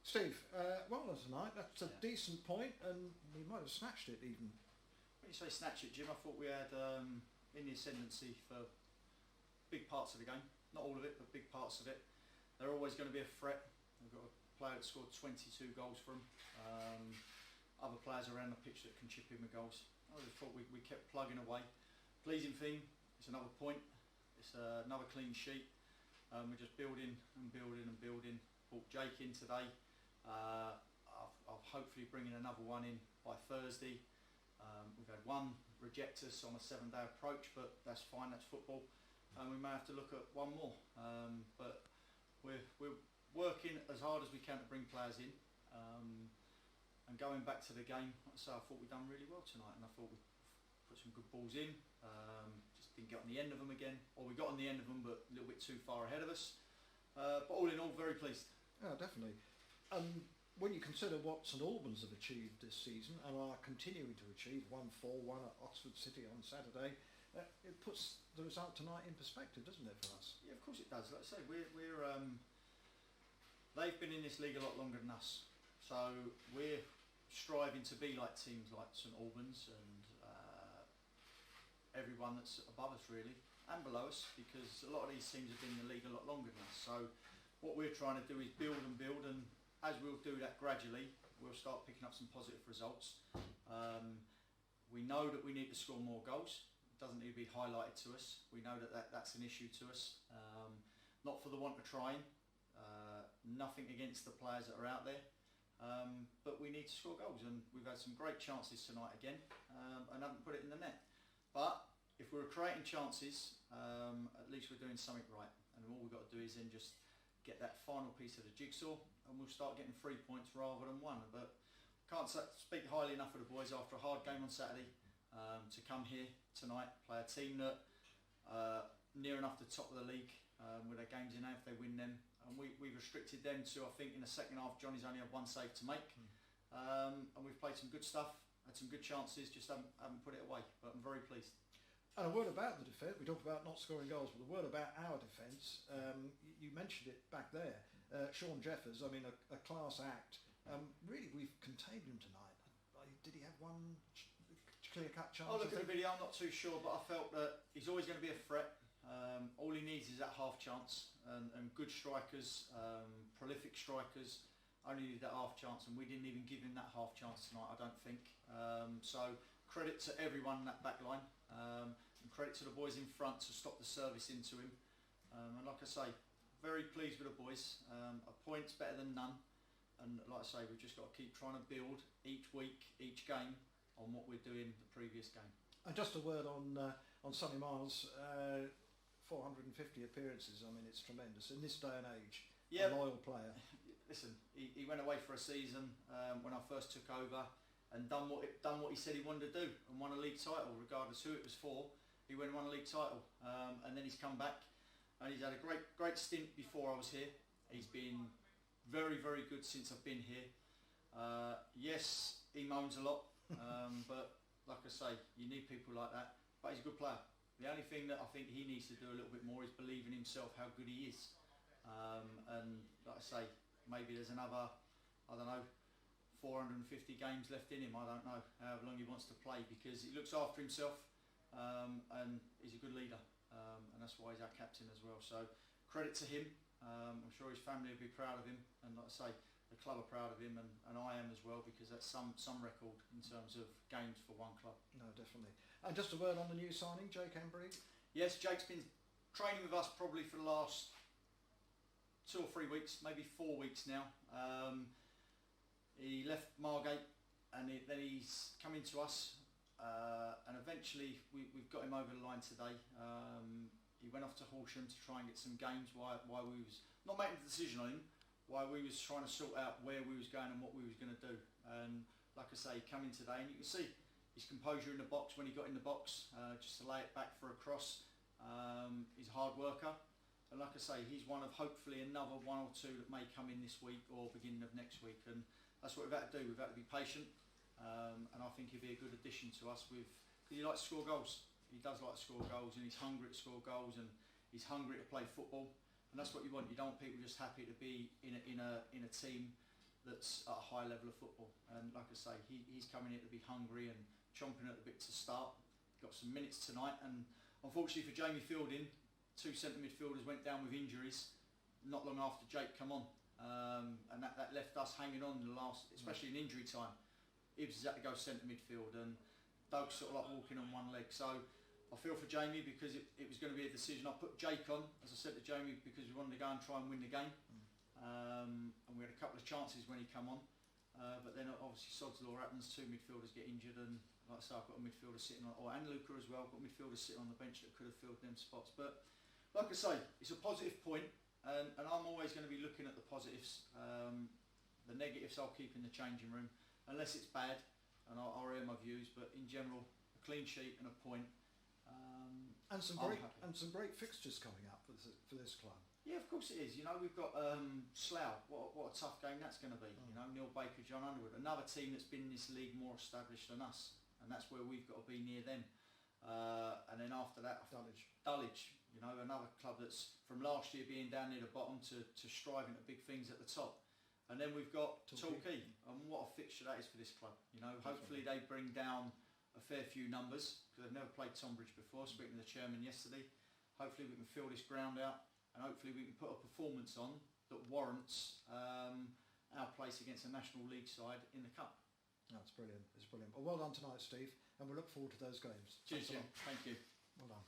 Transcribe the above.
Steve, 1-0 tonight, that's a decent point, and we might have snatched it even. When you say snatch it, Jim, I thought we had in the ascendancy for big parts of the game. Not all of it, but big parts of it. They're always going to be a threat. We've got a player that scored 22 goals for them. Other players around the pitch that can chip in with goals. I just thought we kept plugging away. Pleasing thing, it's another point. It's another clean sheet. We're just building and building and building. Brought Jake in today. I'll hopefully bringing another one in by Thursday. We've had one reject us on a 7-day approach, but that's fine, that's football. We may have to look at one more. But we're working as hard as we can to bring players in. And going back to the game, like I say, I thought we'd done really well tonight, and I thought we put some good balls in. Just didn't get on the end of them again, or we got on the end of them but a little bit too far ahead of us. But all in all, very pleased. Yeah, definitely. When you consider what St Albans have achieved this season and are continuing to achieve, 1-4-1 at Oxford City on Saturday, it puts the result tonight in perspective, doesn't it, for us? Yeah, of course it does. Like I say, we're they've been in this league a lot longer than us, so we're striving to be like teams like St Albans and everyone that's above us really, and below us, because a lot of these teams have been in the league a lot longer than us. So what we're trying to do is build, and as we'll do that gradually, we'll start picking up some positive results. We know that we need to score more goals. It doesn't need to be highlighted to us. We know that that's an issue to us. Not for the want of trying. Nothing against the players that are out there. But we need to score goals, and we've had some great chances tonight again, and haven't put it in the net. But if we're creating chances, at least we're doing something right, and all we've got to do is then just get that final piece of the jigsaw, and we'll start getting 3 points rather than one. But can't speak highly enough of the boys after a hard game on Saturday, to come here tonight, play a team that near enough the top of the league, with their games in hand if they win them, and we've restricted them to, I think in the second half Johnny's only had one save to make, and we've played some good stuff, had some good chances, just haven't put it away, but I'm very pleased. And a word about the defence, we talked about not scoring goals, but a word about our defence, you mentioned it back there, Sean Jeffers, I mean a class act, really we've contained him tonight. Did he have one clear-cut chance? I'll look at the video, I'm not too sure, but I felt that he's always going to be a threat. All he needs is that half chance, and good strikers, prolific strikers, only need that half chance, and we didn't even give him that half chance tonight, I don't think. So credit to everyone in that back line, and credit to the boys in front to stop the service into him. And like I say, very pleased with the boys. A point's better than none, and like I say, we've just got to keep trying to build each week, each game, on what we're doing the previous game. And just a word on Sonny Miles, 450 appearances, I mean it's tremendous in this day and age. Yeah, a loyal player. Listen, he went away for a season when I first took over, and done what he said he wanted to do, and won a league title regardless who it was for. He went and won a league title, and then he's come back, and he's had a great stint before I was here. He's been very, very good since I've been here. Yes, he moans a lot, but like I say, you need people like that, but he's a good player. The only thing that I think he needs to do a little bit more is believe in himself, how good he is. And like I say, maybe there's another, I don't know, 450 games left in him. I don't know however long he wants to play, because he looks after himself, and he's a good leader, and that's why he's our captain as well. So credit to him. I'm sure his family will be proud of him, and like I say, the club are proud of him, and I am as well, because that's some record in terms of games for one club. No, definitely. And just a word on the new signing, Jake Embry. Yes, Jake's been training with us probably for the last 2 or 3 weeks, maybe 4 weeks now. He left Margate, and then he's come into us, and eventually we've got him over the line today. He went off to Horsham to try and get some games while we was not making a decision on him, while we was trying to sort out where we was going and what we was going to do. And like I say, he come in today, and you can see his composure in the box when he got in the box, just to lay it back for a cross. He's a hard worker, and like I say, he's one of hopefully another 1 or 2 that may come in this week or beginning of next week, and that's what we've had to do. We've had to be patient, and I think he'll be a good addition to us, because he likes to score goals. He does like to score goals, and he's hungry to score goals, and he's hungry to play football. And that's what you want. You don't want people just happy to be in a team that's at a high level of football. And like I say, he's coming here to be hungry and chomping at the bit to start. Got some minutes tonight, and unfortunately for Jamie Fielding, 2 centre midfielders went down with injuries not long after Jake come on, and that left us hanging on in the last, especially in injury time. Ibs has had to go centre midfield, and Doug's sort of like walking on one leg. So I feel for Jamie because it was going to be a decision. I put Jake on, as I said to Jamie, because we wanted to go and try and win the game. And we had a couple of chances when he come on, but then obviously sod's law happens, 2 midfielders get injured, and like I say, I've got a midfielder sitting on, and Luca as well, I've got midfielders sitting on the bench that could have filled them spots. But like I say, it's a positive point, and I'm always going to be looking at the positives. The negatives I'll keep in the changing room, unless it's bad, and I'll air my views, but in general, a clean sheet and a point. And some great fixtures coming up for this club. Yeah, of course it is. You know, we've got Slough. What a tough game that's going to be. You know, Neil Baker, John Underwood, another team that's been in this league more established than us, and that's where we've got to be near them. And then after that, Dulwich. You know, another club that's from last year being down near the bottom to striving at big things at the top. And then we've got Torquay, and what a fixture that is for this club. You know, hopefully they bring down a fair few numbers because they've never played Tonbridge before. Speaking to the chairman yesterday, hopefully we can fill this ground out. And hopefully we can put a performance on that warrants our place against a National League side in the Cup. That's brilliant. It's brilliant. Well done tonight, Steve, and we look forward to those games. Cheers, Jim. Thank you. Well done.